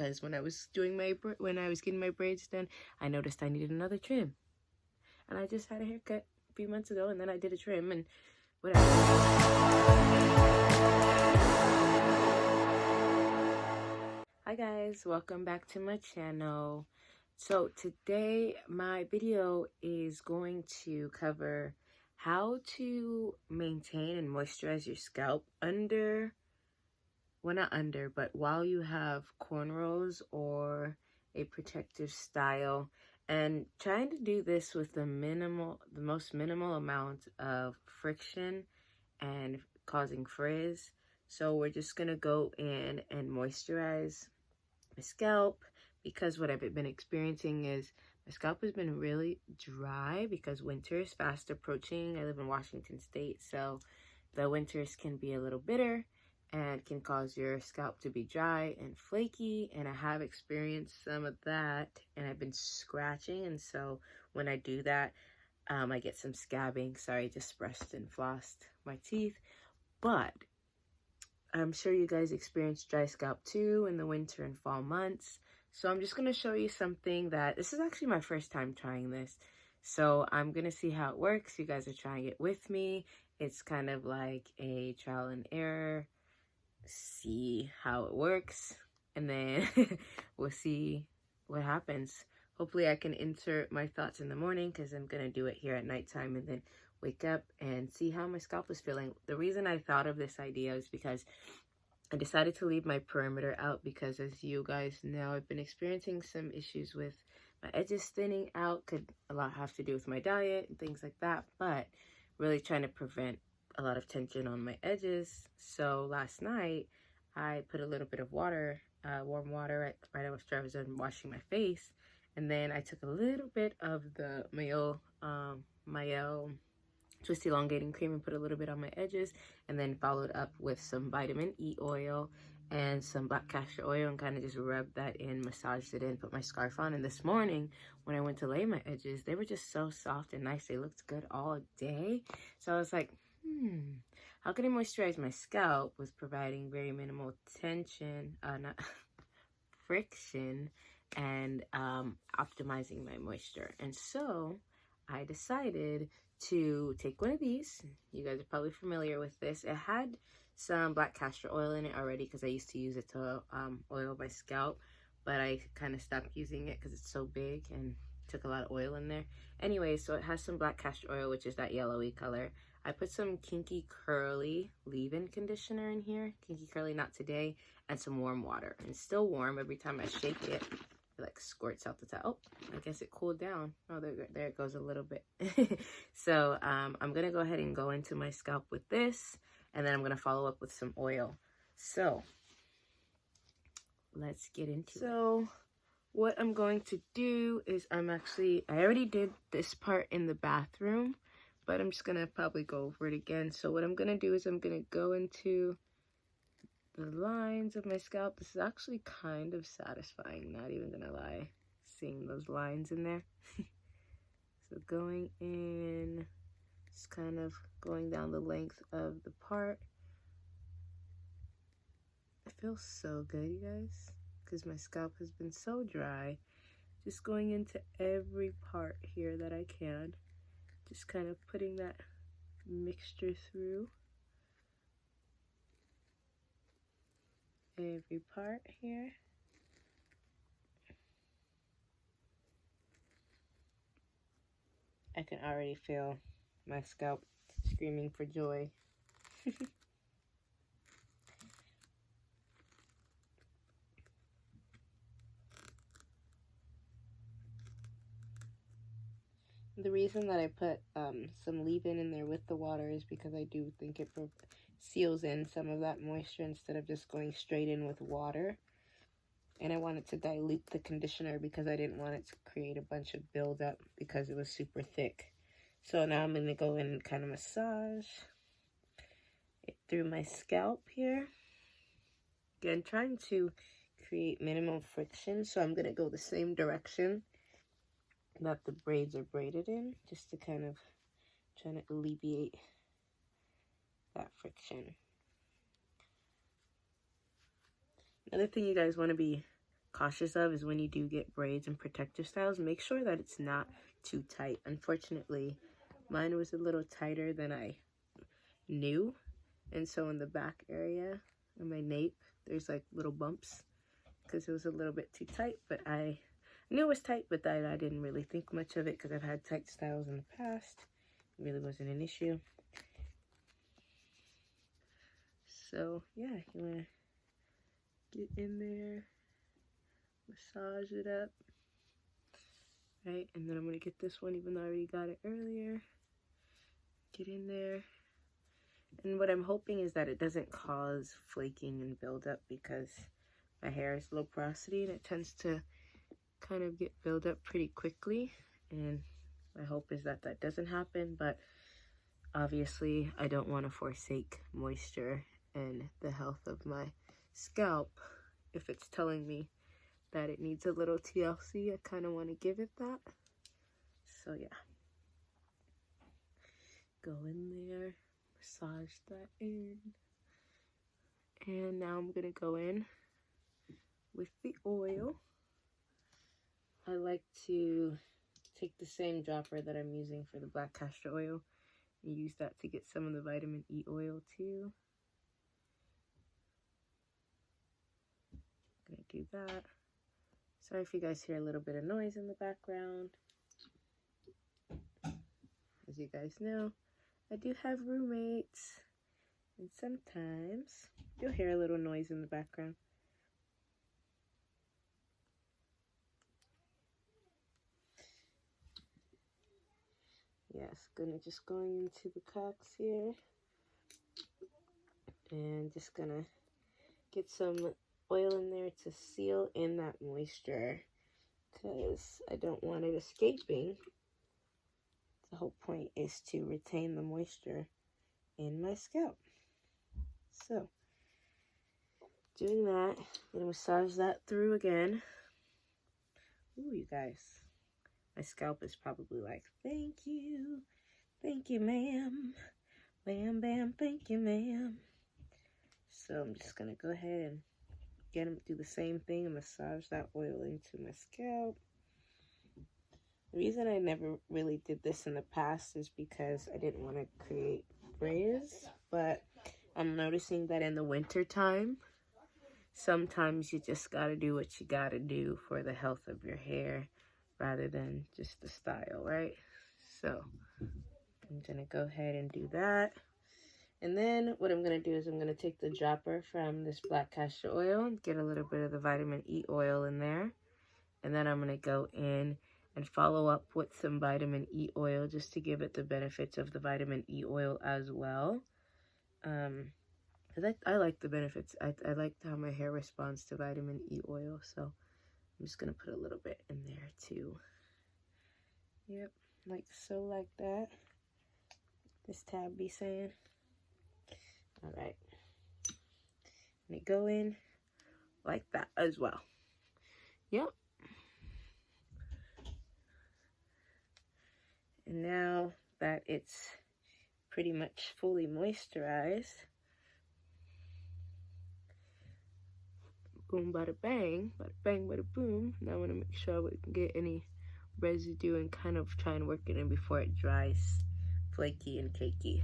because when I was getting my braids done, I noticed I needed another trim. And I just had a haircut a few months ago, and then I did a trim and whatever. Hi guys, welcome back to my channel. So today my video is going to cover how to maintain and moisturize your scalp while you have cornrows or a protective style, and trying to do this with the most minimal amount of friction and causing frizz. So we're just gonna go in and moisturize my scalp, because what I've been experiencing is my scalp has been really dry because winter is fast approaching. I live in Washington State, so the winters can be a little bitter and can cause your scalp to be dry and flaky, and I have experienced some of that, and I've been scratching, and so when I do that, I get some scabbing. Sorry, just brushed and flossed my teeth. But I'm sure you guys experience dry scalp too in the winter and fall months. So I'm just going to show you something this is actually my first time trying this. So I'm going to see how it works. You guys are trying it with me. It's kind of like a trial and error. See how it works, and then we'll see what happens. Hopefully I can insert my thoughts in the morning, because I'm going to do it here at nighttime and then wake up and see how my scalp is feeling. The reason I thought of this idea is because I decided to leave my perimeter out, because as you guys know, I've been experiencing some issues with my edges thinning out. Could a lot have to do with my diet and things like that, but really trying to prevent a lot of tension on my edges. So last night I put a little bit of water, warm water, right after I was done washing my face, and then I took a little bit of the Mayo twist elongating cream and put a little bit on my edges, and then followed up with some vitamin E oil and some black castor oil, and kind of just rubbed that in, massaged it in, put my scarf on. And this morning when I went to lay my edges, they were just so soft and nice. They looked good all day. So I was like, how can I moisturize my scalp with providing very minimal tension, not friction, and optimizing my moisture? And so I decided to take one of these. You guys are probably familiar with this. It had some black castor oil in it already, because I used to use it to oil my scalp, but I kind of stopped using it because it's so big and took a lot of oil in there. Anyway, so it has some black castor oil, which is that yellowy color. I put some Kinky Curly leave-in conditioner in here. Kinky Curly Not Today, and some warm water. And it's still warm. Every time I shake it, it like squirts out the top. Oh, I guess it cooled down. Oh, there it goes a little bit. So I'm going to go ahead and go into my scalp with this, and then I'm going to follow up with some oil. So let's get into it. So what I'm going to do is I already did this part in the bathroom, but I'm just gonna probably go over it again. So what I'm gonna do is I'm gonna go into the lines of my scalp. This is actually kind of satisfying, not even gonna lie, seeing those lines in there. So going in, just kind of going down the length of the part. It feels so good, you guys, because my scalp has been so dry. Just going into every part here that I can. Just kind of putting that mixture through every part here. I can already feel my scalp screaming for joy. The reason that I put some leave-in in there with the water is because I do think it seals in some of that moisture instead of just going straight in with water. And I wanted to dilute the conditioner because I didn't want it to create a bunch of buildup because it was super thick. So now I'm going to go in and kind of massage it through my scalp here. Again, trying to create minimum friction, so I'm going to go the same direction that the braids are braided in, just to kind of try to alleviate that friction. Another thing you guys want to be cautious of is when you do get braids and protective styles, make sure that it's not too tight. Unfortunately, mine was a little tighter than I knew, and so in the back area of my nape, there's like little bumps because it was a little bit too tight, but I knew it was tight, but I didn't really think much of it because I've had tight styles in the past. It really wasn't an issue. So yeah, you want to get in there, massage it up, right? And then I'm going to get this one, even though I already got it earlier. Get in there. And what I'm hoping is that it doesn't cause flaking and buildup, because my hair is low porosity and it tends to kind of get build up pretty quickly. And my hope is that that doesn't happen, but obviously I don't want to forsake moisture and the health of my scalp. If it's telling me that it needs a little TLC, I kind of want to give it that. So yeah, go in there, massage that in, and now I'm gonna go in with the oil. I like to take the same dropper that I'm using for the black castor oil and use that to get some of the vitamin E oil too. I'm gonna do that. Sorry if you guys hear a little bit of noise in the background. As you guys know, I do have roommates, and sometimes you'll hear a little noise in the background. Yes, just going into the cracks here, and just gonna get some oil in there to seal in that moisture, because I don't want it escaping. The whole point is to retain the moisture in my scalp. So, doing that, I'm gonna massage that through again. Ooh, you guys, my scalp is probably like, thank you, ma'am, bam, bam, thank you, ma'am. So I'm just gonna go ahead and do the same thing and massage that oil into my scalp. The reason I never really did this in the past is because I didn't want to create braids, but I'm noticing that in the winter time, sometimes you just gotta do what you gotta do for the health of your hair rather than just the style, right? So I'm gonna go ahead and do that. And then what I'm gonna do is I'm gonna take the dropper from this black castor oil and get a little bit of the vitamin E oil in there. And then I'm gonna go in and follow up with some vitamin E oil just to give it the benefits of the vitamin E oil as well. Because I like the benefits. I like how my hair responds to vitamin E oil. So I'm just going to put a little bit in there too. Yep, like so, like that. This tab be saying. All right. And it go in like that as well. Yep. And now that it's pretty much fully moisturized, boom, bada bang, bada boom. Now I want to make sure I wouldn't get any residue and kind of try and work it in before it dries flaky and cakey.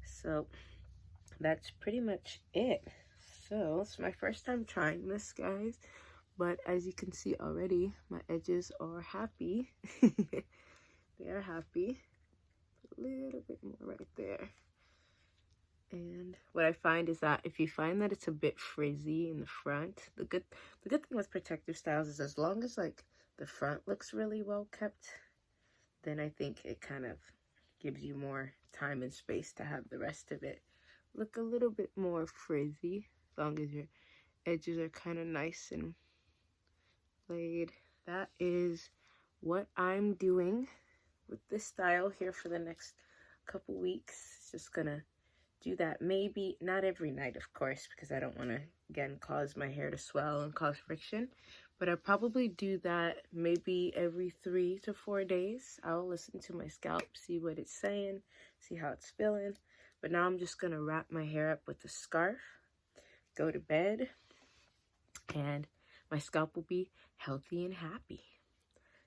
So that's pretty much it. So it's my first time trying this, guys, but as you can see already, my edges are happy. They are happy. A little bit more right there. And what I find is that if you find that it's a bit frizzy in the front, the good thing with protective styles is as long as like the front looks really well kept, then I think it kind of gives you more time and space to have the rest of it look a little bit more frizzy, as long as your edges are kind of nice and laid. That is what I'm doing with this style here for the next couple weeks. It's just gonna do that, maybe not every night, of course, because I don't want to again cause my hair to swell and cause friction, but I'll probably do that maybe every 3 to 4 days. I'll listen to my scalp, see what it's saying, see how it's feeling. But now I'm just gonna wrap my hair up with a scarf, go to bed, and my scalp will be healthy and happy.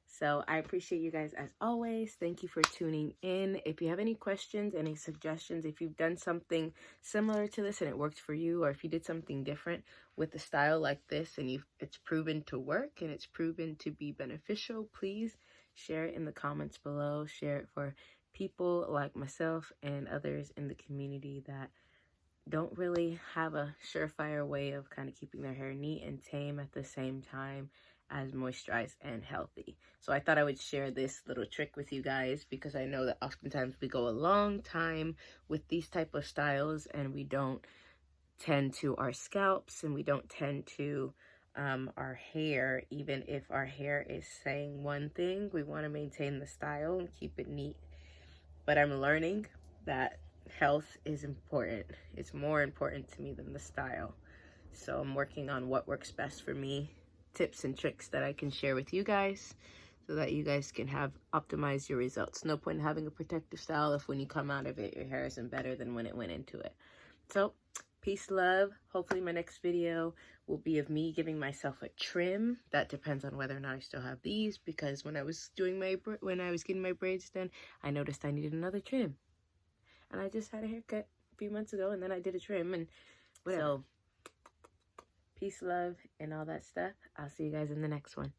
So I appreciate you guys as always. Thank you for tuning in. If you have any questions, any suggestions, if you've done something similar to this and it worked for you, or if you did something different with a style like this and it's proven to work and it's proven to be beneficial, please share it in the comments below. Share it for people like myself and others in the community that don't really have a surefire way of kind of keeping their hair neat and tame at the same time as moisturized and healthy. So I thought I would share this little trick with you guys, because I know that oftentimes we go a long time with these type of styles and we don't tend to our scalps and we don't tend to our hair. Even if our hair is saying one thing, we want to maintain the style and keep it neat. But I'm learning that health is important. It's more important to me than the style. So I'm working on what works best for me, tips and tricks that I can share with you guys so that you guys can optimize your results. No point in having a protective style if when you come out of it, your hair isn't better than when it went into it. So peace, love. Hopefully my next video will be of me giving myself a trim. That depends on whether or not I still have these, because when I was getting my braids done, I noticed I needed another trim. And I just had a haircut a few months ago, and then I did a trim and whatever. So peace, love, and all that stuff. I'll see you guys in the next one.